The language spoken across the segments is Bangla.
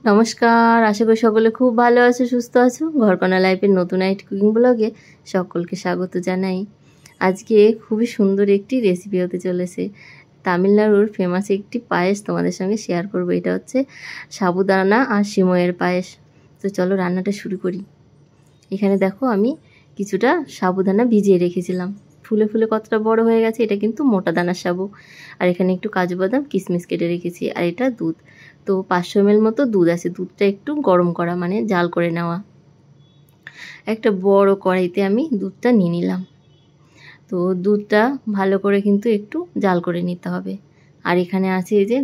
নমস্কার, আশা করি সকলে খুব ভালো আছো, সুস্থ আছো। ঘরকন্যা লাইফের নতুন একটি কুকিং ব্লগে সকলকে স্বাগত জানাই। আজকে খুবই সুন্দর একটি রেসিপি হতে চলেছে। তামিলনাড়ুর ফেমাস একটি পায়েস তোমাদের সঙ্গে শেয়ার করব। এটা হচ্ছে সাবুদানা আর সিমইয়ের পায়েস। তো চলো রান্নাটা শুরু করি। এখানে দেখো আমি কিছুটা সাবুদানা ভিজিয়ে রেখেছিলাম, ফুলে ফুলে কতটা বড় হয়ে গেছে। এটা কিন্তু মোটা দানার সাবু। আর এখানে একটু কাজু বাদাম কিশমিশ কেটে রেখেছি। আর এটা দুধ, তো 500 ml মতো দুধ আছে। দুধটা একটু গরম করা, মানে জাল করে নেওয়া। একটা বড় কড়াইতে আমি দুধটা নিয়ে নিলাম। তো দুধটা ভালো করে কিন্তু একটু জাল করে নিতে হবে। আর এখানে আছে এই যে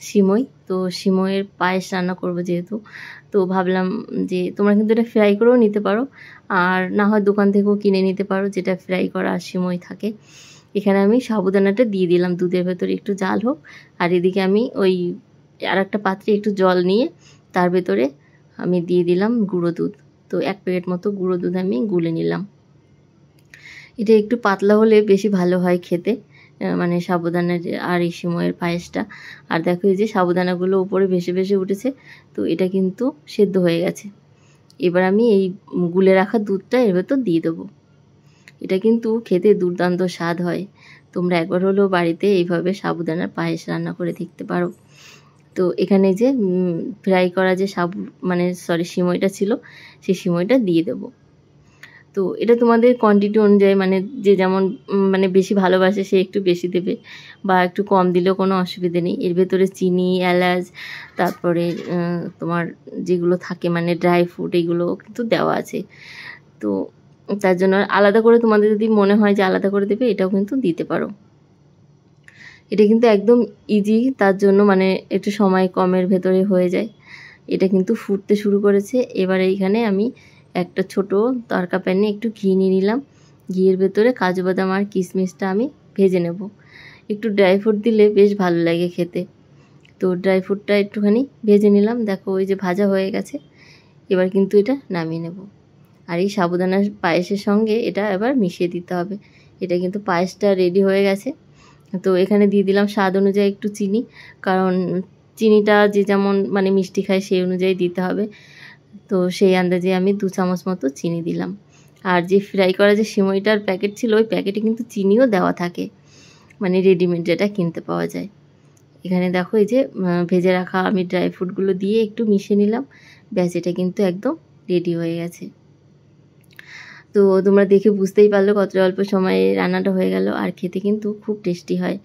সিমই। তো সিমইয়ের পায়েস রান্না করব যেহেতু, তো ভাবলাম যে তোমরা কিন্তু এটা ফ্রাই করেও নিতে পারো, আর না হয় দোকান থেকেও কিনে নিতে পারো যেটা ফ্রাই করা সিমই থাকে। এখানে আমি সাবুদানাটা দিয়ে দিলাম দুধের ভেতরে, একটু জাল হোক। আর এদিকে আমি ওই আর একটা পাত্রে একটু জল নিয়ে তার ভেতরে আমি দিয়ে দিলাম গুঁড়ো দুধ। তো 1 প্যাকেট মতো গুঁড়ো দুধ আমি গুলে নিলাম। এটা একটু পাতলা হলে বেশি ভালো হয় খেতে, মানে সাবুদানার আর এই সিমইয়ের পায়েসটা। আর দেখো এই যে সাবুদানাগুলো উপরে ভেসে ভেসে উঠেছে, তো এটা কিন্তু সেদ্ধ হয়ে গেছে। এবার আমি এই গুলে রাখা দুধটা এর ভেতর দিয়ে দেবো। এটা কিন্তু খেতে দুর্দান্ত স্বাদ হয়। তোমরা একবার হলেও বাড়িতে এইভাবে সাবুদানার পায়েস রান্না করে দেখতে পারো। তো এখানে যে ফ্রাই করা যে সিমইটা ছিল, সেই সিমইটা দিয়ে দেবো। তো এটা তোমাদের কোয়ান্টিটি অনুযায়ী, মানে যে যেমন মানে বেশি ভালোবাসে সে একটু বেশি দেবে, বা একটু কম দিলেও কোনো অসুবিধে নেই। এর ভেতরে চিনি, এলাচ, তারপরে তোমার যেগুলো থাকে মানে ড্রাই ফ্রুট, এগুলো কিন্তু দেওয়া আছে। তো তার জন্য আলাদা করে তোমাদের যদি মনে হয় যে আলাদা করে দেবে, এটাও কিন্তু দিতে পারো। এটা কিন্তু একদম ইজি, তার জন্য মানে একটু সময় কমের ভেতরে হয়ে যায়। এটা কিন্তু ফুটতে শুরু করেছে। এবার এইখানে আমি একটা ছোট তড়কা প্যানে একটু ঘি নিয়ে নিলাম। ঘিয়ের ভেতরে কাজু বাদাম আর কিশমিশটা আমি ভেজে নেব। একটু ড্রাই ফ্রুট দিলে বেশ ভালো লাগে খেতে। তো ড্রাই ফ্রুটটা একটুখানি ভেজে নিলাম। দেখো ওই যে ভাজা হয়ে গেছে। এবার কিন্তু এটা নামিয়ে নেব। আর এই সাবুদানার পায়েসের সঙ্গে এটা এবার মিশিয়ে দিতে হবে। এটা কিন্তু পায়েসটা রেডি হয়ে গেছে। তো এখানে দিয়ে দিলাম স্বাদ অনুযায়ী একটু চিনি, কারণ চিনিটা যে যেমন মানে মিষ্টি খায় সেই অনুযায়ী দিতে হবে। তো সেই আন্দাজে আমি 2 চামচ মতো চিনি দিলাম। আর যে ফ্রাই করা যে সিমইটার প্যাকেট ছিল, ওই প্যাকেটে কিন্তু চিনিও দেওয়া থাকে, মানে রেডিমেড যেটা কিনতে পাওয়া যায়। এখানে দেখো এই যে ভেজে রাখা আমি ড্রাই ফ্রুটগুলো দিয়ে একটু মিশিয়ে নিলাম। ব্যাস, এটা কিন্তু একদম রেডি হয়ে গেছে। তো তোমরা দেখে বুঝতেই পারলো কতটা অল্প সময়ে রান্নাটা হয়ে গেল, আর খেতে কিন্তু খুব টেস্টি হয়।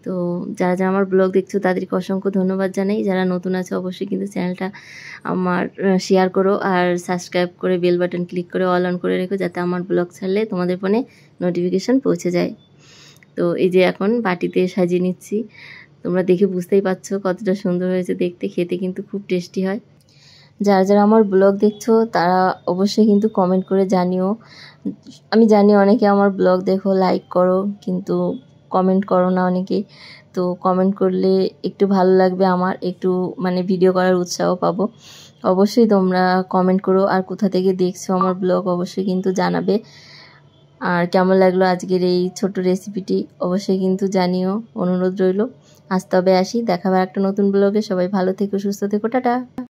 তো যারা যারা আমার ব্লগ দেখছো তাদেরকে অসংখ্য ধন্যবাদ জানাই। যারা নতুন আছে অবশ্যই কিন্তু চ্যানেলটা আমার শেয়ার করো, আর সাবস্ক্রাইব করে বেল বাটন ক্লিক করে অল অন করে রেখো, যাতে আমার ব্লগ ছাড়লে তোমাদের ফোনে নোটিফিকেশান পৌঁছে যায়। তো এই যে এখন বাটিতে সাজিয়ে নিচ্ছি। তোমরা দেখে বুঝতেই পারছো কতটা সুন্দর হয়েছে দেখতে, খেতে কিন্তু খুব টেস্টি হয়। যারা যারা আমার ব্লগ দেখছো তারা অবশ্যই কিন্তু কমেন্ট করে জানিও। আমি জানি অনেকে আমার ব্লগ দেখো, লাইক করো, কিন্তু কমেন্ট করো না অনেকেই। তো কমেন্ট করলে একটু ভালো লাগবে, আমার একটু মানে ভিডিও করার উৎসাহ পাবো। অবশ্যই তোমরা কমেন্ট করো, আর কোথা থেকে দেখছো আমার ব্লগ অবশ্যই কিন্তু জানাবে। আর কেমন লাগলো আজকের এই ছোট্ট রেসিপিটি অবশ্যই কিন্তু জানিও, অনুরোধ রইল। আজ তবে আসি, দেখা হবে একটা নতুন ব্লগে। সবাই ভালো থেকো, সুস্থ থেকো, টাটা।